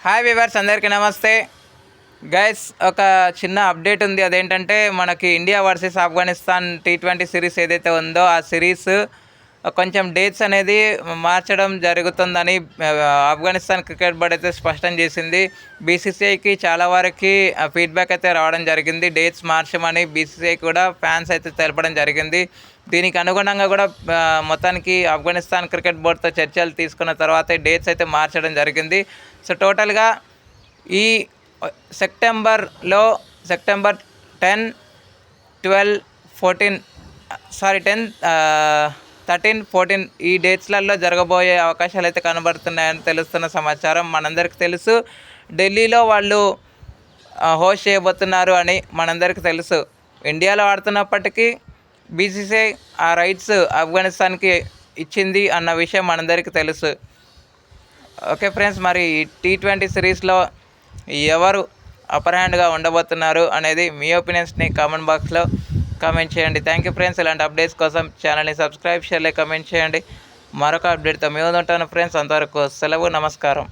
Hi viewers, అందరికీ నమస్తే. Guys, ఒక చిన్న అప్డేట్ ఉంది. అదేంటంటే మనకి India versus Afghanistan T20 series ఏదైతే ఉందో ఆ సిరీస్ కొంచెం డేట్స్ అనేది మార్చడం జరుగుతుందని ఆఫ్ఘనిస్తాన్ క్రికెట్ బోర్డ్ అయితే స్పష్టం చేసింది. బీసీసీఐకి చాలా వరకు ఫీడ్బ్యాక్ అయితే రావడం జరిగింది. డేట్స్ మార్చమని బీసీసీఐ కూడా ఫ్యాన్స్ అయితే తెలపడం జరిగింది. దీనికి అనుగుణంగా కూడా మొత్తానికి ఆఫ్ఘనిస్తాన్ క్రికెట్ బోర్డుతో చర్చలు తీసుకున్న తర్వాత డేట్స్ అయితే మార్చడం జరిగింది. సో టోటల్గా ఈ సెప్టెంబర్ 10, 12, 14 10, 13, 14 ఈ డేట్స్లలో జరగబోయే అవకాశాలు అయితే కనబడుతున్నాయని తెలుస్తున్న సమాచారం. మనందరికీ తెలుసు, ఢిల్లీలో వాళ్ళు హోస్ట్ చేయబోతున్నారు అని మనందరికీ తెలుసు. ఇండియాలో ఆడుతున్నప్పటికీ బీసీసీఐ ఆ రైట్స్ ఆఫ్ఘనిస్తాన్కి ఇచ్చింది అన్న విషయం మనందరికీ తెలుసు. ఓకే ఫ్రెండ్స్, మరి T20 సిరీస్లో ఎవరు అప్పర్ హ్యాండ్గా ఉండబోతున్నారు అనేది మీ ఒపీనియన్స్ని కామెంట్ బాక్స్లో కామెంట్ చేయండి. Thank you friends. ఇలాంటి అప్డేట్స్ కోసం ఛానల్ని సబ్స్క్రైబ్, షేర్, కామెంట్ చేయండి. మరొక అప్డేట్తో మేము ఉంటాను ఫ్రెండ్స్. అంతవరకు సెలవు, నమస్కారం.